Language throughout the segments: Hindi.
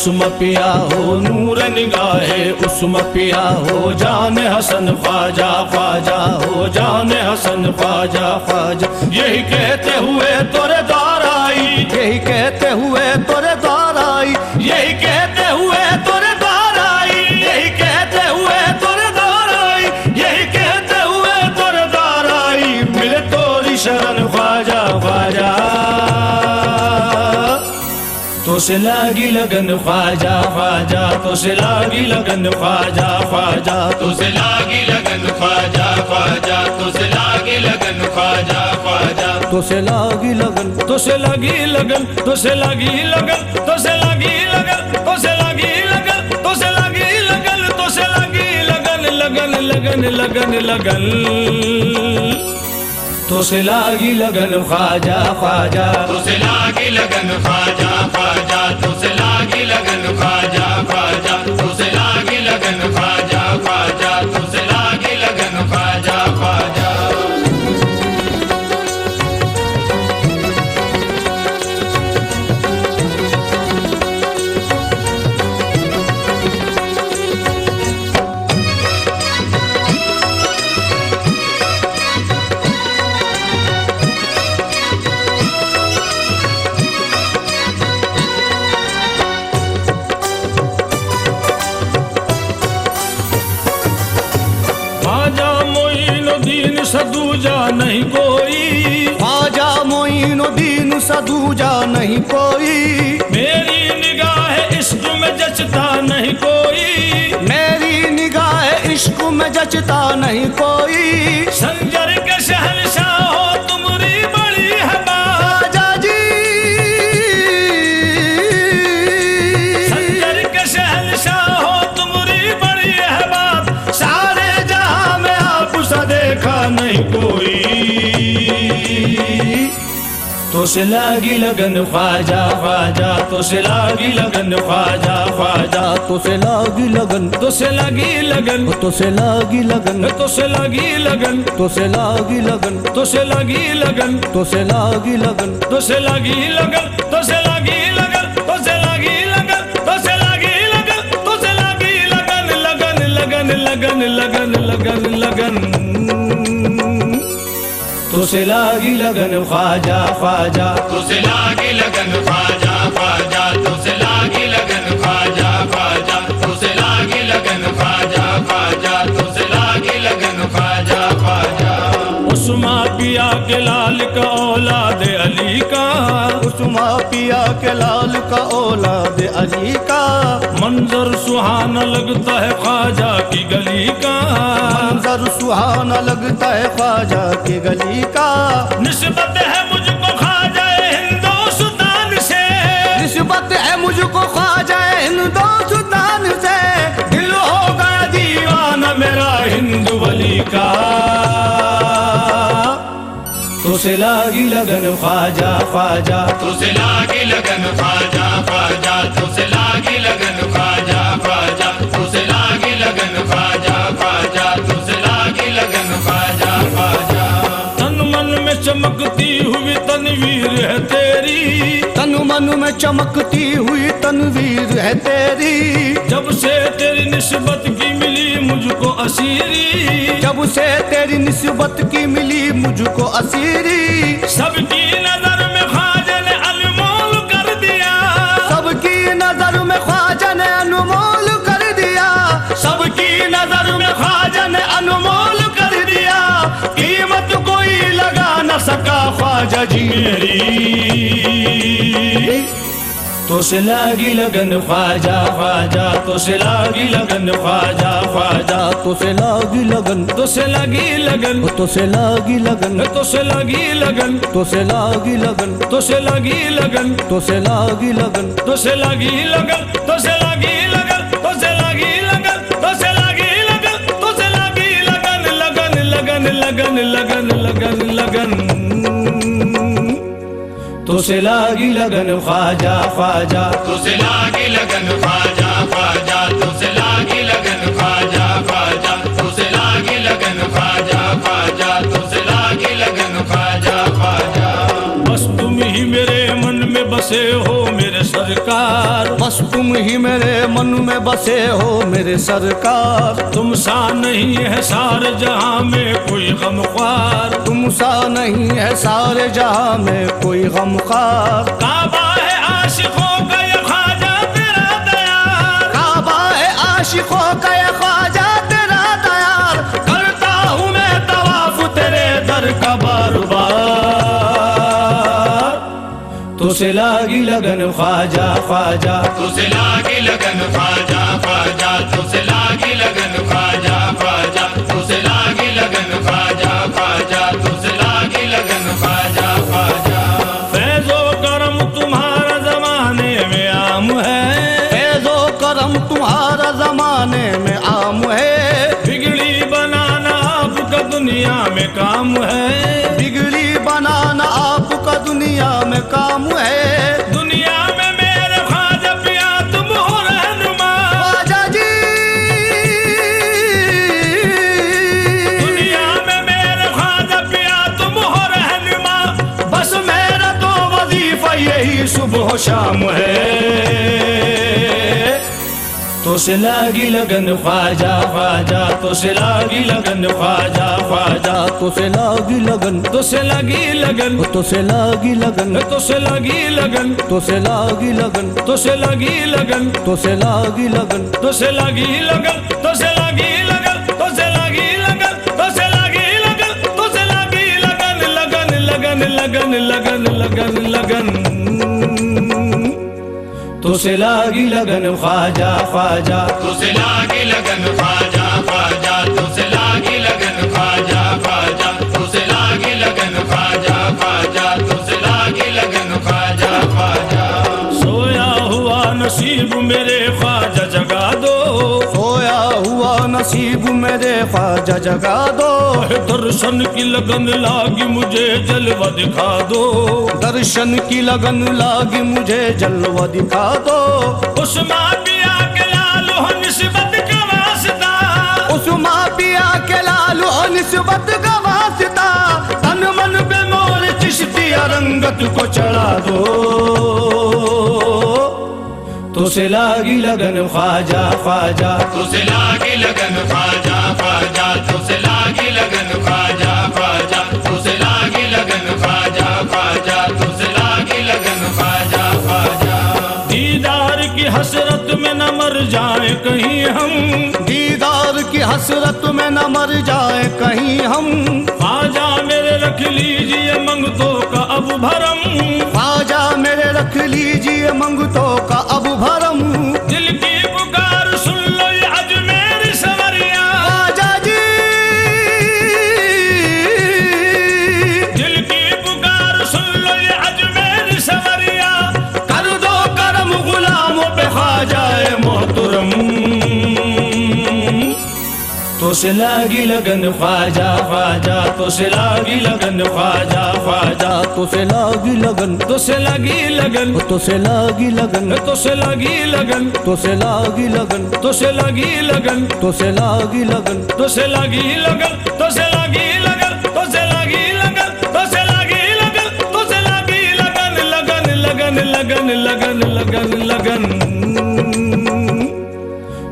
उसम पिया हो नूर निगाहे उसम पिया हो जान हसन ख्वाजा ख्वाजा हो जान हसन ख्वाजा ख्वाजा। यही कहते हुए तोरे द्वार आई यही कहते हुए तोरे द्वार आई यही कहते हुए तोरे द्वार आई यही कहते हुए तोरे द्वार आई यही कहते हुए तोरे द्वार आई। मिले तोरी शरण ख्वाजा ख्वाजा तो से लागी लगन ख्वाजा ख्वाजा तो से लागी लगन ख्वाजा ख्वाजा तो से लागी लगन ख्वाजा ख्वाजा तो से लागी लगन ख्वाजा ख्वाजा तो से लागी लगन तो से लागी लगन तो से लागी लगन तो से लागी लगन तो से लागी लगन तो से लागी लगन तो से लागी लगन लगन लगन लगन लगन तो से लागी लगन ख्वाजा ख्वाजा तो से लागी लगन ख्वाजा ख्वाजा तो से लागी लगन ख्वाजा ख्वाजा तो से लागी लगन ख्वाजा ख्वाजा तो से लागी लगन ख्वाजा ख्वाजा। सदूजा नहीं कोई ख्वाजा मोइनुद्दीन सदूजा नहीं कोई। मेरी निगाह इश्क में जचता नहीं कोई मेरी निगाह इश्क में जचता नहीं कोई। संजर के शहंशाह हो तुम्हारी बड़ी है ख्वाजा जी संजर के शहंशाह हो तुम्हारी बड़ी है बात सारे जहां में आप सा देखा नहीं कोई। तो से लागी लगन ख्वाजा ख्वाजा तो से लागी लगन ख्वाजा ख्वाजा तो से लागी लगन तो से लागी लगन तो से लागी लगन तो से लागी लगन तो से लागी लगन तो से लागी लगन तो से लागी लगन तो से लागी लगन तो से लागी लगन तो से लागी लगन तो से लागी लगन तो से लागी लगन लगन लगन लगन लगन लगन लगन तो से लागी लगन ख्वाजा ख्वाजा तो से लागी लगन ख्वाजा ख्वाजा तो से लागी लगन ख्वाजा ख्वाजा तो से लागी लगन ख्वाजा ख्वाजा तो से लागी लगन ख्वाजा ख्वाजा। उस्मा पिया के लाल का औलाद अली का उस्मा पिया के लाल का औलाद अली का। मंजर सुहाना लगता है ख्वाजा की गली का मंजर सुहाना लगता है ख्वाजा की गली का। निस्बत है मुझको ख्वाजा हिंदुस्तान से निस्बत है मुझको ख्वाजा हिंदुस्तान से। दिल होगा दीवाना मेरा हिंदू वली का। तो से लागी लगन ख्वाजा ख्वाजा तो से लागी लगन ख्वाजा ख्वाजा तो से लागी लगन ख्वाजा ख्वाजा तो से लागी लगन ख्वाजा ख्वाजा तो से लागी लगन ख्वाजा ख्वाजा। तन मन में चमकती हुई तनवीर है तेरी तन मन में चमकती हुई तनवीर है तेरी। जब से तेरी निस्बत की मिली मुझको असीरी जब से तेरी निस्बत की मिली मुझको असीरी। सबकी नजर में ख्वाजा ने अनमोल कर दिया सबकी नजर में ख्वाजा ने अनमोल कर दिया सबकी नजर में ख्वाजा ने अनमोल कर दिया। कीमत कोई लगा न सका ख्वाजा जी मेरी। तो से लागी लगन ख्वाजा ख्वाजा तो से लागी लगन ख्वाजा ख्वाजा तो से लागी लगन तो से लागी लगन तो से लागी लगन तो से लागी लगन तो से लागी लगन तो से लागी लगन तो से लागी लगन तो से लागी लगन तो से लागी लगन तो से लागी लगन तो से लागी लगन तो से लागी लगन लगन लगन लगन लगन लगन लगन तो से लागी लगन ख्वाजा ख्वाजा तो से लागी लगन ख्वाजा ख्वाजा तो से लागी लगन ख्वाजा ख्वाजा तो से लागी लगन ख्वाजा ख्वाजा तो से लागी लगन ख्वाजा ख्वाजा। बस तुम ही मेरे मन में बसे हो मेरे सरकार बस तुम ही मेरे मन में बसे हो मेरे सरकार। तुम सा नहीं है सारे जहां में कोई गमख्वार, तुम सा नहीं है सारे जहां में कोई गमख्वार। काबा है आशिकों का ये ख्वाजा तेरा दयार, काबा है आशिकों का ये ख्वाजा तेरा दयार। करता हूँ मैं तवाफ तेरे दर का बार बार, तुझसे लागी लगन ख्वाजा ख्वाजा, तुझसे लागी लगन ख्वाजा ख्वाजा, तुझसे लागी लगन ख्वाजा ख्वाजा, तुझसे लागी लगन ख्वाजा ख्वाजा, तुझसे लागी लगन ख्वाजा ख्वाजा। फैज़ो करम तुम्हारा जमाने में आम है, फैज़ो करम तुम्हारा जमाने में आम है। बिगड़ी बनाना आपका दुनिया में काम है, बिगड़ी बनाना आपका दुनिया में काम है। दुनिया में मेरे ख्वाजा पिया तुम हो रहनुमा, ख्वाजा जी दुनिया में मेरे ख्वाजा पिया तुम हो रहनुमा। बस मेरा तो वजीफा यही सुबह शाम है, तुझसे लागी लगन ख्वाजा ख्वाजा, तुझसे लागी लगन ख्वाजा ख्वाजा, तुझसे लागी लगन, तुझसे लागी लगन, तुझसे लागी लगन, तुझसे लागी लगन, तुझसे लागी लगन, तुझसे लागी लगन, तुझसे लागी लगन, तुझसे लागी लगन, तुझसे लागी लगन, तुझसे लागी लगन, तुझसे लागी लगन, तुझसे लागी लगन, लगन लगन लगन लगन लगन लगन, तुझसे लागी लगन ख्वाजा ख्वाजा, तुझसे लागी लगन ख्वाजा ख्वाजा, तुझसे लागी लगन ख्वाजा ख्वाजा, तुझसे लागी लगन ख्वाजा ख्वाजा, तुझसे लागी लगन ख्वाजा ख्वाजा। सोया हुआ नसीब मेरे ख्वाजा जगा दो, सोया हुआ नसीब मेरे ख्वाजा जगा दो। दर्शन की लगन लागी मुझे जलवा दिखा दो, दर्शन की लगन लागी मुझे जलवा दिखा दो। उस्मा पिया के लालू हो निस्बत का वास्ता, उस्मा पिया के लालू हो निस्बत का वास्ता। तन मन पे मोर चिश्तिया रंगत को चढ़ा दो, तुझसे लागी लगन ख्वाजा ख्वाजा, तुझसे लागी लगन ख्वाजा ख्वाजा, तुझसे लागी लगन ख्वाजा ख्वाजा, तुझसे लागी लगन ख्वाजा ख्वाजा, तुझसे लागी लगन ख्वाजा ख्वाजा। दीदार की हसरत में न मर जाए कहीं हम, दीदार की हसरत में न मर जाए कहीं हम। ख्वाजा मेरे रख लीजिए मंगतों का अब भरम, ख्वाजा मेरे रख लीजिए मंगतों का अब भरम। दिल की पुकार सुन लो ये अजमेर सवरिया, ख्वाजा जी दिल की पुकार सुन लो ये अजमेर सवरिया। कर दो करम गुलामों पे ख्वाजा मोहतरम, तुझसे लागी लगन ख्वाजा ख्वाजा, तुझसे लागी लगन ख्वाजा ख्वाजा, तुझसे लागी लगन, तुझसे लागी लगन, तुझसे लागी लगन, तुझसे लागी लगन, तुझसे लागी लगन, तुझसे लागी लगन, तुझसे लागी लगन, तुझसे लागी लगन, तुझसे लागी लगन, तुझसे लागी लगन, तुझसे लागी लगन, तुझसे लागी लगन, लगन लगन लगन लगन लगन लगन,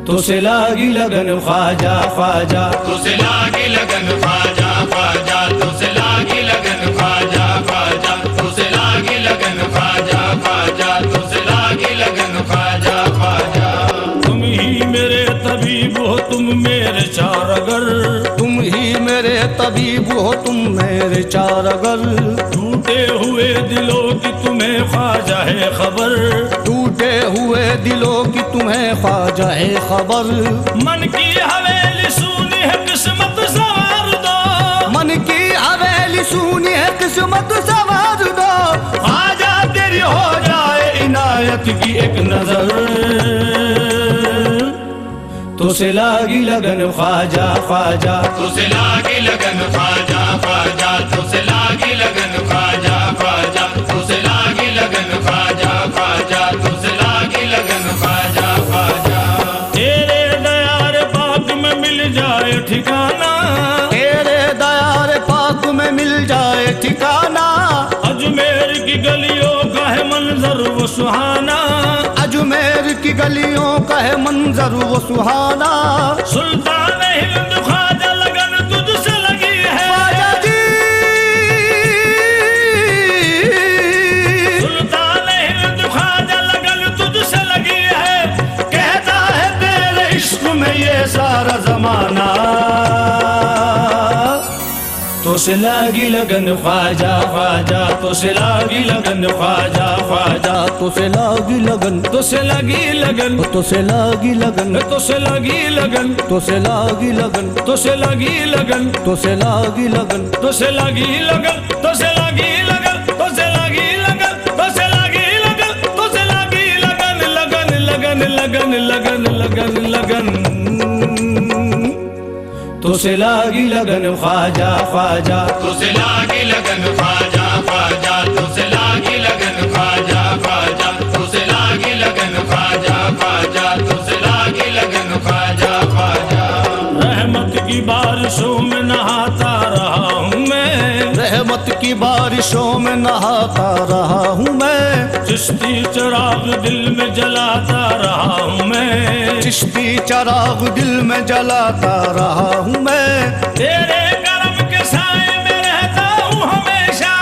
तुझसे लागी लगन ख्वाजा ख्वाजा, तुझसे लागी लगन ख्वाजा ख्वाजा, तुझसे लागी लगन ख्वाजा ख्वाजा, तुझसे लागी लगन ख्वाजा ख्वाजा, तुझसे लागी लगन ख्वाजा ख्वाजा। तुम ही मेरे तबीब हो तुम मेरे चारगर, तुम ही मेरे तबीब हो तुम मेरे चारगर। टूटे हुए दिलों की तुम्हें ख्वाजा है खबर, टूटे हुए दिलों की तुम्हें ख्वाजा है खबर। मन की हवेली सूनी है किस्मत सवार दो, मन की हवेली सूनी है किस्मत सवार दो। ख्वाजा तेरी हो जाए इनायत की एक नजर, तुझसे लागी लगन ख्वाजा ख्वाजा, तुझसे लागी लगन ख्वाजा ख्वाजा, तुझसे लागी लगन ख्वाजा ख्वाजा, तुझसे लागी लगन ख्वाजा ख्वाजा, तुझसे लागी लगन ख्वाजा ख्वाजा। तेरे दयार पाक में मिल जाए ठिकाना, तेरे दयार पाक में मिल जाए ठिकाना। अजमेर की गलियों का है मंजर वो सुहाना, अजमेर की गलियों का है मंजर वो सुहाना। सुल्तान हिंद ख्वाजा लगन तुझसे लगी है। ख्वाजा जी सुल्तान हिंद ख्वाजा लगन तुझसे लगी है। कहता है तेरे इश्क में ये सारा जमाना। तो से लागी लगन ख्वाजा ख्वाजा, तो से लागी लगन ख्वाजा ख्वाजा, तो से लागी लगन, तो से लगी लगन, तो से लागी लगन, तो से लगी लगन, तो से लागी लगन, तो से लगी लगन, तो से लागी लगन, तो से लगी लगन, तो से लगी लगन, तो से लगी लगन, तो से लगी लगन, तो से लगी लगन, लगन लगन लगन लगन लगन लगन, तो से लागी लगन ख्वाजा ख्वाजा, तो से लागी लगन ख्वाजा ख्वाजा, तो से लागी लगन ख्वाजा ख्वाजा, तो से लागी लगन ख्वाजा ख्वाजा, तो से लागी लगन ख्वाजा ख्वाजा। रहमत की बारिशों में नहाता रहा हूँ मैं, रहमत की बारिशों में नहाता रहा हूँ मैं। चिश्ती चिराग दिल में जलाता रहा हूँ मैं, चिश्ती चिराग दिल में जलाता रहा हूँ मैं। तेरे करम के साए में रहता हूँ हमेशा,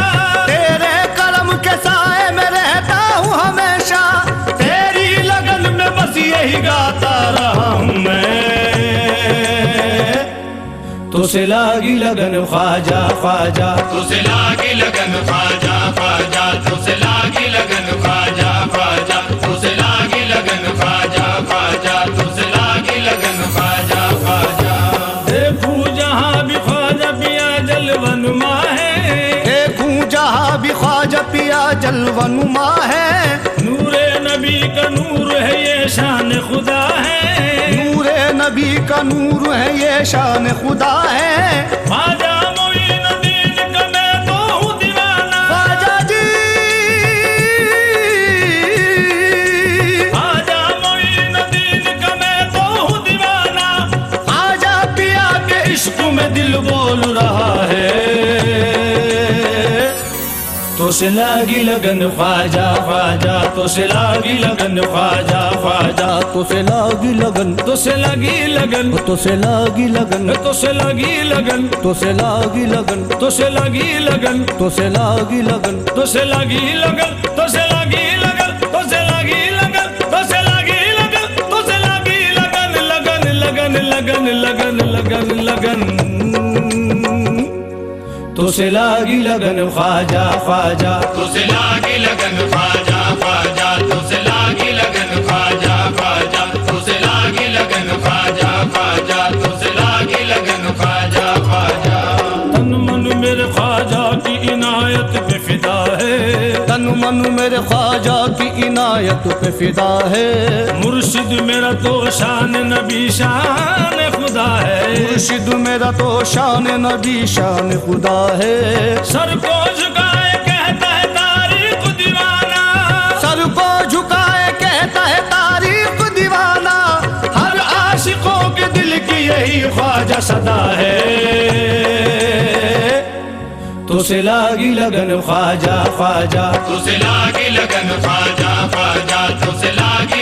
तेरे करम के साए में रहता हूँ हमेशा। तेरी लगन में बस यही गाता रहा हूँ मैं। तो से लागी लगन ख्वाजा ख्वाजा, तो से लागी लगन ख्वाजा ख्वाजा, तो से लागी लगन ख्वाजा ख्वाजा, तो से लागी लगन ख्वाजा ख्वाजा, तो से लागी लगन ख्वाजा ख्वाजा। देखूं जहाँ भी ख्वाजा पिया जलवनुमा है, देखूं जहाँ भी ख्वाजा पिया जलवनुमा है। नूरे नबी का नूर है ये शान खुदा है, नूरे नबी का नूर है ये शान खुदा है। ख्वाजा मोइनुद्दीन का मैं तो हूँ दीवाना, ख्वाजा जी ख्वाजा मोइनुद्दीन का मैं तो हूँ दीवाना। ख्वाजा पिया के इश्क में दिल बोल रहा है। तो से लागी लगन ख्वाजा ख्वाजा, तो से लागी लगन ख्वाजा ख्वाजा, तो से लागी लगन, तो से लगी लगन, तो से लागी लगन, तो से लगी लगन, तो से लागी लगन, तो से लगी लगन, तो से लागी लगन, तो से लगी लगन, तो से लगी लगन, तो से लगी लगन, तो से लगी लगन, तो से लगी लगन, लगन लगन लगन लगन लगन लगन, तो से लागी लगन ख्वाजा ख्वाजा, तो से लागी लगन ख्वाजा ख्वाजा, तो से लागी लगन ख्वाजा ख्वाजा, तो से लागी लगन ख्वाजा ख्वाजा, तो से लागी लगन ख्वाजा ख्वाजा। तन मन मेरे ख्वाजा की इनायत पे फिदा है, तन मन मेरे ख्वाजा की इनायत पे फिदा है। मुर्शिद मेरा तो शान नबी शान खुदा है, मुर्शिद मेरा तो शान नबी शान खुदा है। सर को झुकाए कहता है तारीख दीवाना, सर को झुकाए कहता है तारीख दीवाना। हर आशिकों के दिल की यही ख्वाजा सदा है। तो से लागी लगन ख्वाजा ख्वाजा, तो से लागी लगन ख्वाजा ख्वाजा, तो से लागी